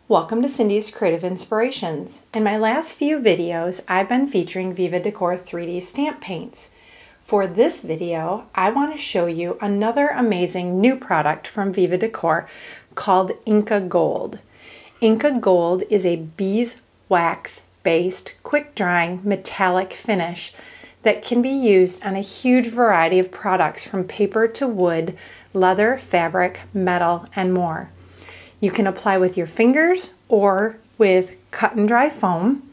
Welcome to Cindy's Creative Inspirations. In my last few videos, I've been featuring Viva Decor 3D stamp paints. For this video, I want to show you another amazing new product from Viva Decor called Inka Gold. Inka Gold is a beeswax based quick drying metallic finish that can be used on a huge variety of products from paper to wood, leather, fabric, metal, and more. You can apply with your fingers or with cut and dry foam,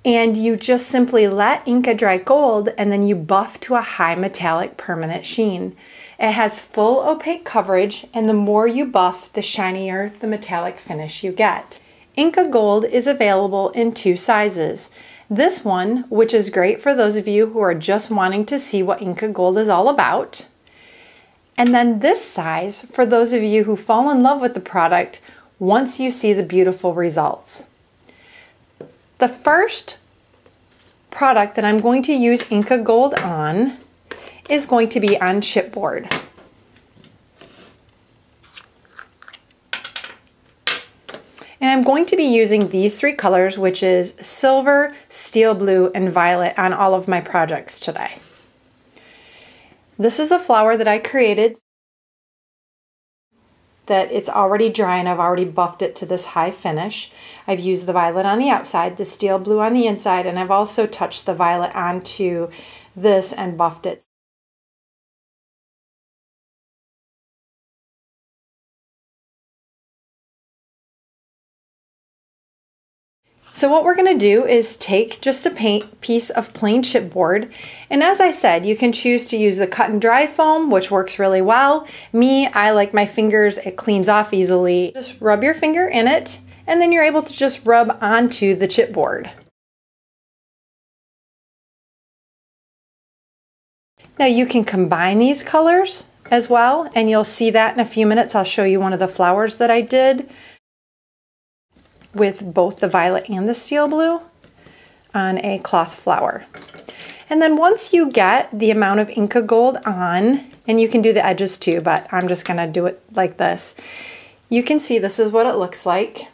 and you just simply let Inka dry gold and then you buff to a high metallic permanent sheen. It has full opaque coverage, and the more you buff, the shinier the metallic finish you get. Inka Gold is available in two sizes. This one, which is great for those of you who are just wanting to see what Inka Gold is all about. And then this size for those of you who fall in love with the product once you see the beautiful results. The first product that I'm going to use Inka Gold on is going to be on chipboard. And I'm going to be using these three colors, which is silver, steel blue, and violet on all of my projects today. This is a flower that I created that it's already dry, and I've already buffed it to this high finish. I've used the violet on the outside, the steel blue on the inside, and I've also touched the violet onto this and buffed it. So what we're going to do is take just a piece of plain chipboard, and as I said, you can choose to use the cut and dry foam, which works really well. Me, I like my fingers, it cleans off easily. Just rub your finger in it, and then you're able to just rub onto the chipboard. Now you can combine these colors as well, and you'll see that in a few minutes. I'll show you one of the flowers that I did with both the violet and the steel blue on a cloth flower. And then once you get the amount of Inka Gold on, and you can do the edges too, but I'm just gonna do it like this, you can see this is what it looks like.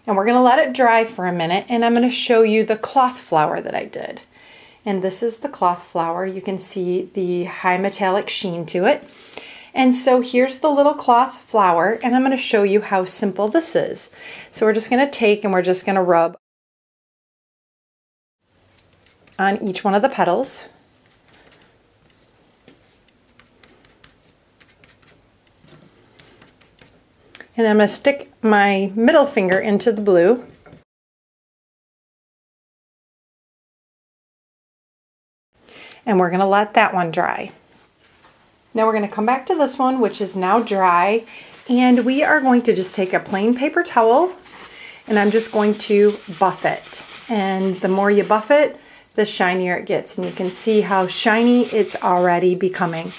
And we're gonna let it dry for a minute, and I'm gonna show you the cloth flower that I did. And this is the cloth flower. You can see the high metallic sheen to it. And so here's the little cloth flower, and I'm going to show you how simple this is. So we're just going to take and we're just going to rub on each one of the petals. And then I'm going to stick my middle finger into the blue. And we're going to let that one dry. Now we're going to come back to this one, which is now dry, and we are going to just take a plain paper towel, and I'm just going to buff it. And the more you buff it, the shinier it gets, and you can see how shiny it's already becoming.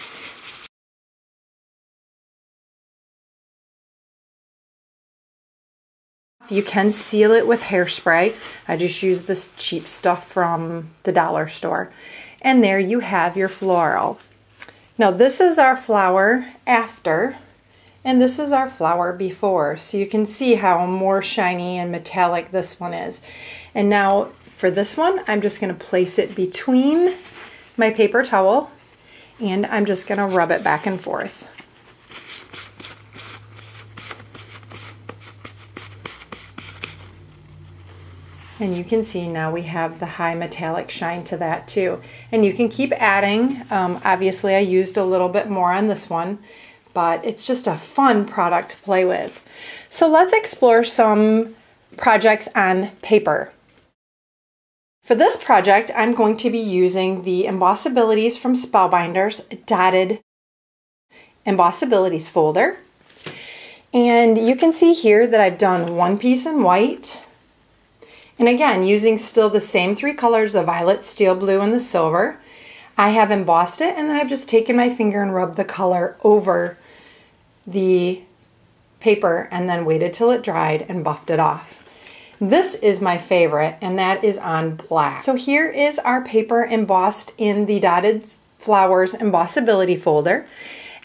You can seal it with hairspray. I just use this cheap stuff from the dollar store. And there you have your floral. Now this is our flower after, and this is our flower before. So you can see how more shiny and metallic this one is. And now for this one, I'm just going to place it between my paper towel, and I'm just going to rub it back and forth. And you can see now we have the high metallic shine to that too. And you can keep adding. Obviously I used a little bit more on this one, but it's just a fun product to play with. So let's explore some projects on paper. For this project, I'm going to be using the Mbossabilities from Spellbinders dotted Mbossabilities folder. And you can see here that I've done one piece in white. And again, using still the same three colors, the violet, steel blue, and the silver. I have embossed it, and then I've just taken my finger and rubbed the color over the paper and then waited till it dried and buffed it off. This is my favorite, and that is on black. So here is our paper embossed in the Dotted Flowers Embossability folder.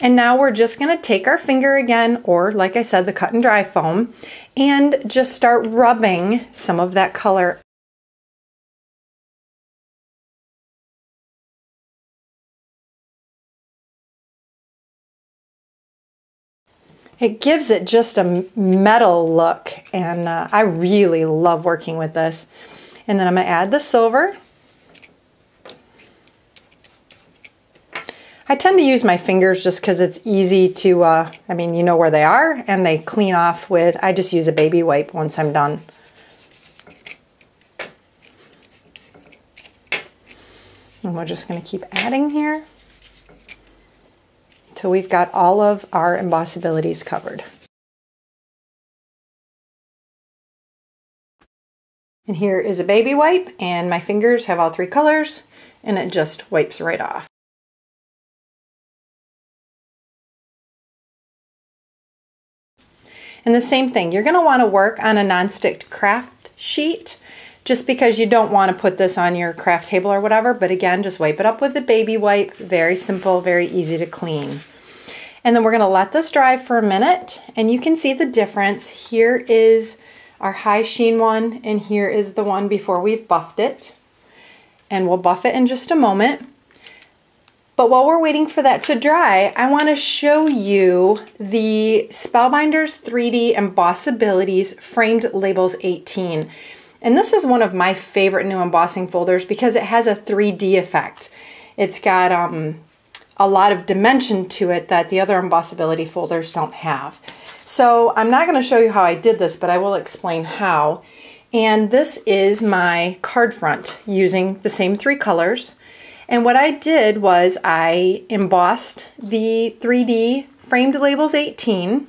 And now we're just going to take our finger again, or like I said, the cut and dry foam, and just start rubbing some of that color. It gives it just a metal look, and I really love working with this. And then I'm going to add the silver. I tend to use my fingers just because it's easy to, I mean, you know where they are, and they clean off with, I just use a baby wipe once I'm done. And we're just going to keep adding here till we've got all of our Mbossabilities covered. And here is a baby wipe, and my fingers have all three colors, and it just wipes right off. And the same thing, you're going to want to work on a nonstick craft sheet just because you don't want to put this on your craft table or whatever, but again, just wipe it up with the baby wipe. Very simple, very easy to clean. And then we're going to let this dry for a minute, and you can see the difference. Here is our high sheen one, and here is the one before we've buffed it. And we'll buff it in just a moment. But while we're waiting for that to dry, I want to show you the Spellbinders 3D Mbossabilities Framed Labels 18. And this is one of my favorite new embossing folders because it has a 3D effect. It's got a lot of dimension to it that the other Mbossability folders don't have. So I'm not going to show you how I did this, but I will explain how. And this is my card front using the same three colors. And what I did was I embossed the 3D Framed Labels 18,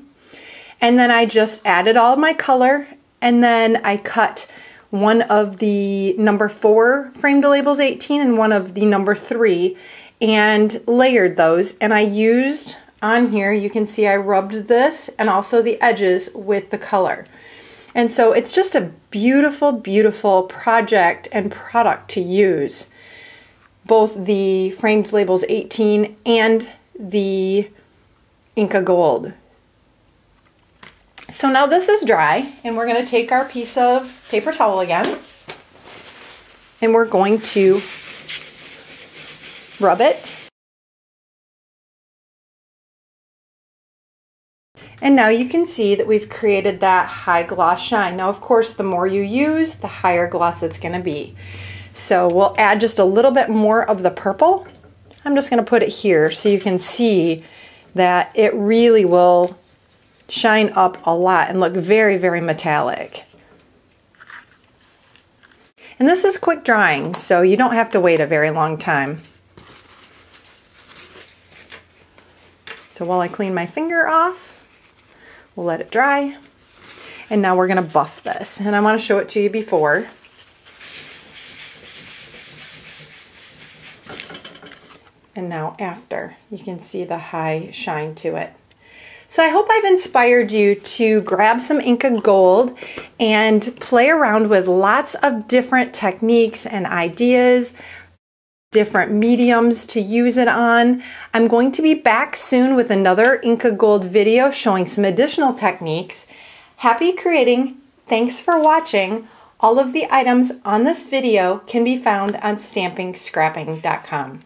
and then I just added all of my color, and then I cut one of the number 4 Framed Labels 18 and one of the number 3 and layered those. And I used on here, you can see I rubbed this and also the edges with the color. And so it's just a beautiful, beautiful project and product to use. Both the Framed Labels 18 and the Inka Gold. So now this is dry, and we're going to take our piece of paper towel again, and we're going to rub it. And now you can see that we've created that high gloss shine. Now, of course, the more you use, the higher gloss it's going to be. So we'll add just a little bit more of the purple. I'm just going to put it here so you can see that it really will shine up a lot and look very, very metallic. And this is quick drying, so you don't have to wait a very long time. So while I clean my finger off, we'll let it dry. And now we're going to buff this. And I want to show it to you before. And now after, you can see the high shine to it. So I hope I've inspired you to grab some Inka Gold and play around with lots of different techniques and ideas, different mediums to use it on. I'm going to be back soon with another Inka Gold video showing some additional techniques. Happy creating! Thanks for watching. All of the items on this video can be found on stampingscrapping.com.